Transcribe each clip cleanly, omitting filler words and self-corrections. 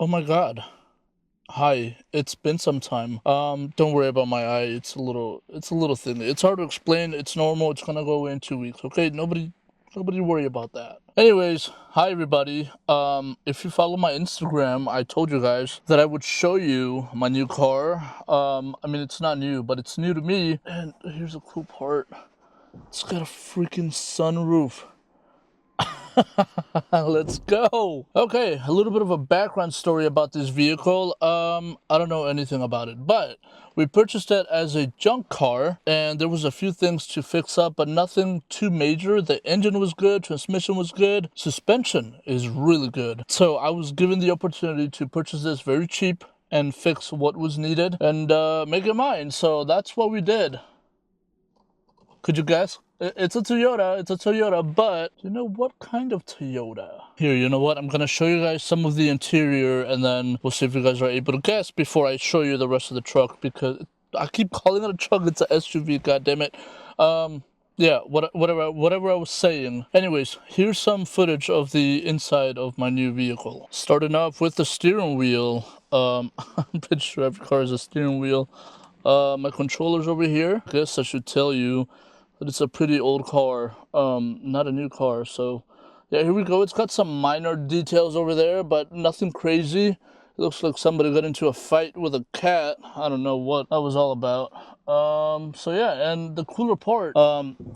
Oh my god. Hi, it's been some time. Don't worry about my eye. It's a little thin. It's hard to explain. It's normal. It's gonna go away in 2 weeks. Okay, nobody worry about that. Anyways, hi everybody. If you follow my Instagram, I told you guys that I would show you my new car. I mean it's not new, but it's new to me. And here's a cool part. It's got a freaking sunroof. Let's go. Okay, a little bit of a background story about this vehicle. I don't know anything about it, but we purchased it as a junk car, and there was a few things to fix up, but nothing too major. The engine was good, transmission was good, suspension is really good. So I was given the opportunity to purchase this very cheap and fix what was needed and make it mine. So that's what we did. Could you guess? It's a Toyota. It's a Toyota, but you know what kind of Toyota? Here, you know what? I'm gonna show you guys some of the interior, and then we'll see if you guys are able to guess before I show you the rest of the truck, because I keep calling it a truck. It's a SUV. God damn it. Yeah, whatever I was saying. Anyways, here's some footage of the inside of my new vehicle. Starting off with the steering wheel. I'm pretty sure every car has a steering wheel. My controller's over here. I guess I should tell you that it's a pretty old car, not a new car. So yeah, here we go. It's got some minor details over there, but nothing crazy. It looks like somebody got into a fight with a cat. I don't know what that was all about. So yeah, and the cooler part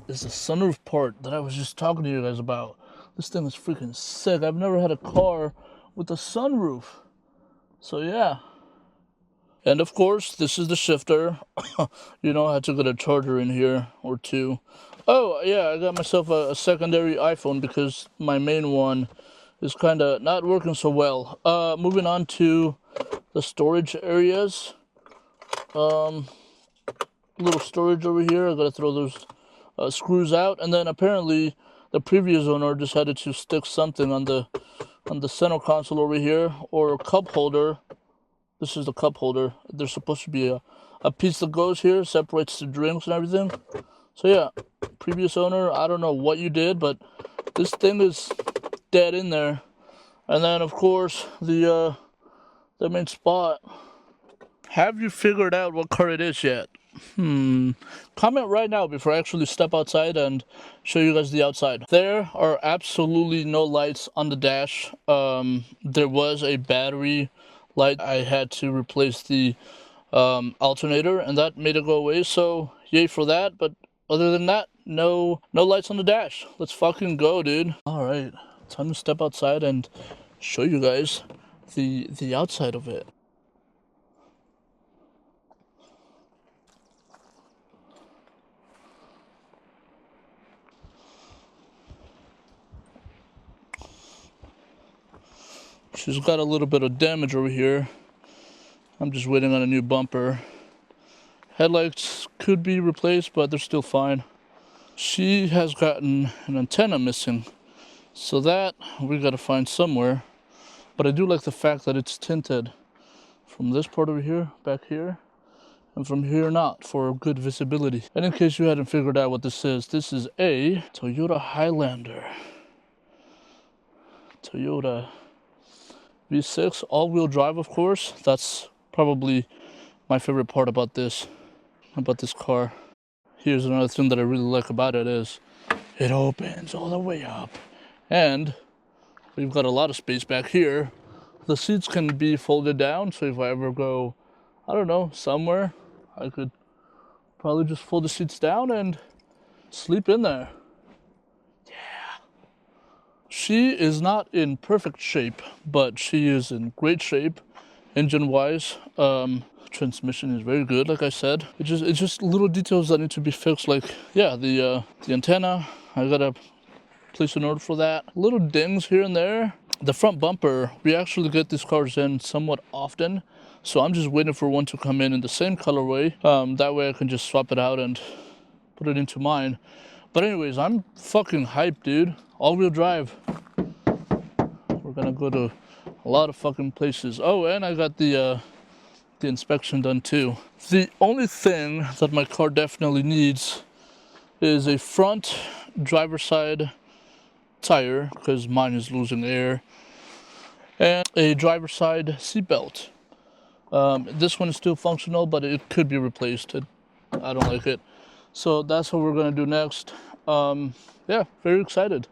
is the sunroof part that I was just talking to you guys about. This thing is freaking sick. I've never had a car with a sunroof. So yeah. And of course, this is the shifter. You know, I had to get a charger in here or two. Oh, yeah, I got myself a secondary iPhone because my main one is kind of not working so well. Moving on to the storage areas. Little storage over here. I gotta throw those screws out. And then apparently the previous owner decided to stick something on the center console over here, or a cup holder. This is the cup holder. There's supposed to be a piece that goes here, separates the drinks and everything. So yeah, previous owner, I don't know what you did, but this thing is dead in there. And then of course the main spot. Have you figured out what car it is yet? Comment right now before I actually step outside and show you guys the outside. There are absolutely no lights on the dash. There was a battery light. I had to replace the alternator, and that made it go away. So yay for that. But other than that, no lights on the dash. Let's fucking go, dude. All right, time to step outside and show you guys the outside of it. She's got a little bit of damage over here. I'm just waiting on a new bumper. Headlights could be replaced, but they're still fine. She has gotten an antenna missing, so that we gotta find somewhere. But I do like the fact that it's tinted from this part over here, back here, and from here not, for good visibility. And in case you hadn't figured out what this is a Toyota Highlander. Toyota V6, all-wheel drive, of course. That's probably my favorite part about this car. Here's another thing that I really like about it is it opens all the way up, and we've got a lot of space back here. The seats can be folded down, so if I ever go, I don't know, somewhere, I could probably just fold the seats down and sleep in there. She is not in perfect shape, but she is in great shape, engine-wise. Transmission is very good, like I said. It's just little details that need to be fixed, like yeah, the antenna. I gotta place an order for that. Little dings here and there. The front bumper, we actually get these cars in somewhat often, so I'm just waiting for one to come in the same colorway. That way I can just swap it out and put it into mine. But anyways, I'm fucking hyped, dude. All-wheel drive. We're gonna go to a lot of fucking places. Oh, and I got the inspection done too. The only thing that my car definitely needs is a front driver's side tire, because mine is losing air. and a driver's side seatbelt. This one is still functional, but it could be replaced. I don't like it. So that's what we're gonna do next. Yeah, very excited.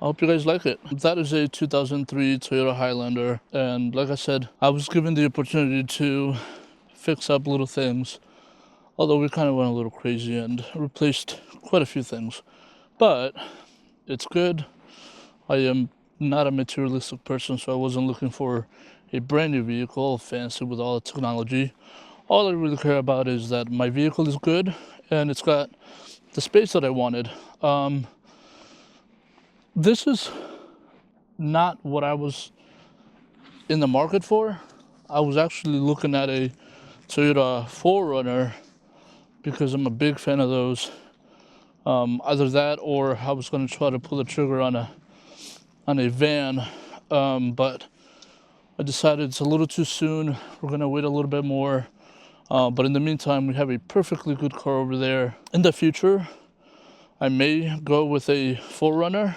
I hope you guys like it. That is a 2003 Toyota Highlander, and like I said, I was given the opportunity to fix up little things, although we kind of went a little crazy and replaced quite a few things. But it's good. I am not a materialistic person, so I wasn't looking for a brand new vehicle, fancy with all the technology. All I really care about is that my vehicle is good and it's got the space that I wanted. This is not what I was in the market for. I was actually looking at a Toyota 4Runner because I'm a big fan of those. Either that or I was going to try to pull the trigger on a van, but I decided it's a little too soon. We're going to wait a little bit more. But in the meantime, we have a perfectly good car over there. In the future, I may go with a 4Runner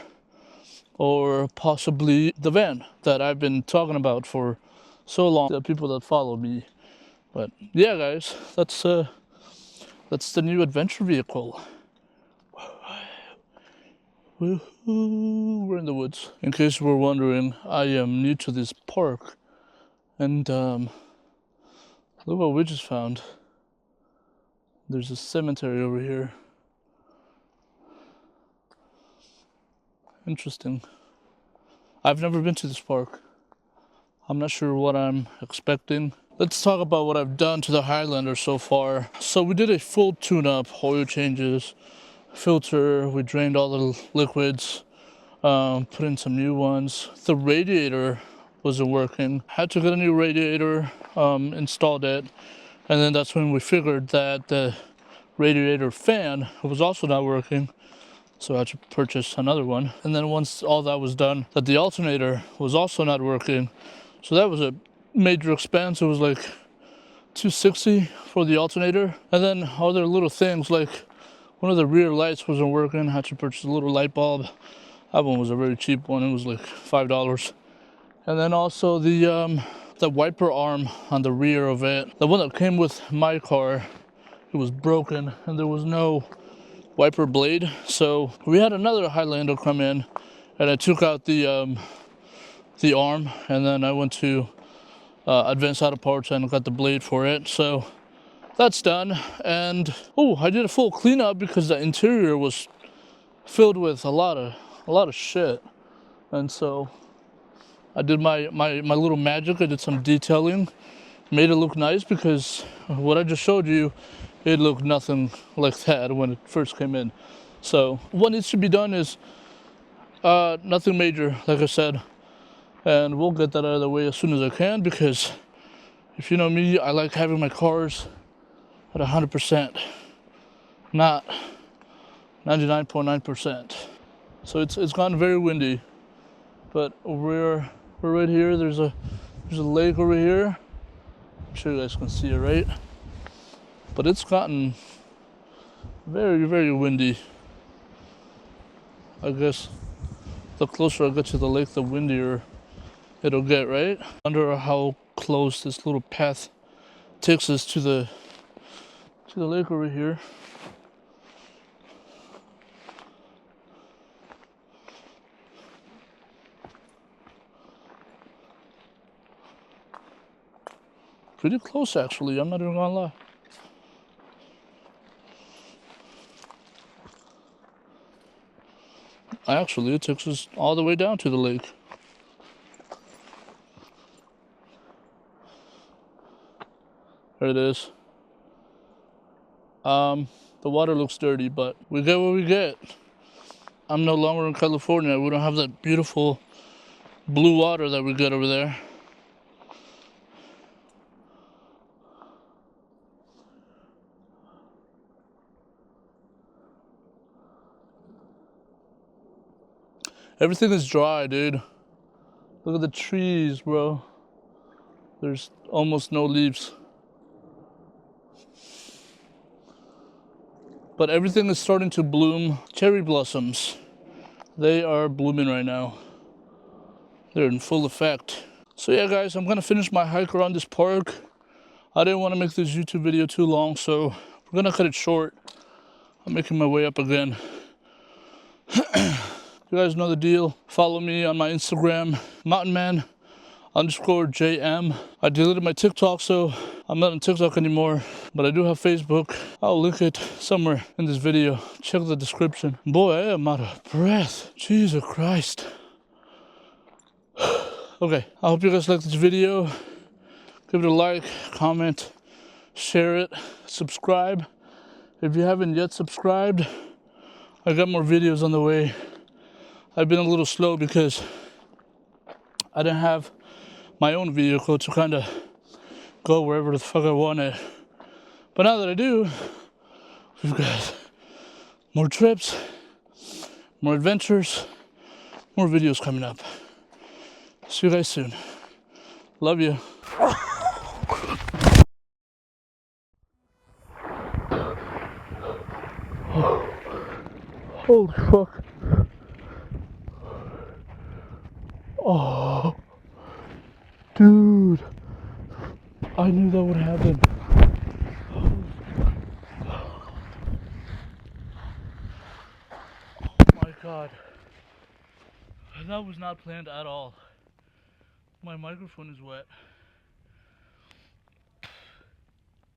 or possibly the van that I've been talking about for so long, the people that follow me. But yeah, guys, that's the new adventure vehicle. Woohoo, we're in the woods. In case you were wondering, I am new to this park, and look what we just found. There's a cemetery over here. Interesting. I've never been to this park. I'm not sure what I'm expecting. Let's talk about what I've done to the Highlander so far. So we did a full tune-up, oil changes, filter, we drained all the liquids, put in some new ones. The radiator wasn't working. Had to get a new radiator, installed it, and then that's when we figured that the radiator fan was also not working. So I had to purchase another one. And then once all that was done, that the alternator was also not working. So that was a major expense. It was like $260 for the alternator. And then other little things like one of the rear lights wasn't working. I had to purchase a little light bulb. That one was a very cheap one. It was like $5. And then also the wiper arm on the rear of it. The one that came with my car, it was broken and there was no wiper blade. So we had another Highlander come in and I took out the arm, and then I went to Advanced Auto Parts and got the blade for it. So that's done. And oh, I did a full cleanup because the interior was filled with a lot of shit. And so I did my little magic. I did some detailing, made it look nice, because what I just showed you, it looked nothing like that when it first came in. So what needs to be done is nothing major, like I said, and we'll get that out of the way as soon as I can, because if you know me, I like having my cars at 100%, not 99.9%. So it's gotten very windy, but we're right here. There's a lake over here. I'm sure you guys can see it, right? But it's gotten very, very windy. I guess the closer I get to the lake, the windier it'll get, right? I wonder how close this little path takes us to the lake over here. Pretty close, actually. I'm not even gonna lie. Actually, it takes us all the way down to the lake. There it is. The water looks dirty, but we get what we get. I'm no longer in California. We don't have that beautiful blue water that we get over there. Everything is dry, dude. Look at the trees, bro. There's almost no leaves. But everything is starting to bloom. Cherry blossoms. They are blooming right now. They're in full effect. So yeah, guys, I'm gonna finish my hike around this park. I didn't want to make this YouTube video too long, so we're gonna cut it short. I'm making my way up again. You guys know the deal. Follow me on my Instagram, mountainman_JM. I deleted my TikTok, so I'm not on TikTok anymore, but I do have Facebook. I'll link it somewhere in this video. Check the description. Boy, I am out of breath. Jesus Christ. Okay, I hope you guys like this video. Give it a like, comment, share it, subscribe. If you haven't yet subscribed, I got more videos on the way. I've been a little slow because I didn't have my own vehicle to kind of go wherever the fuck I wanted. But now that I do, we've got more trips, more adventures, more videos coming up. See you guys soon. Love you. Holy fuck. Oh, dude. I knew that would happen. Oh my god. That was not planned at all. My microphone is wet.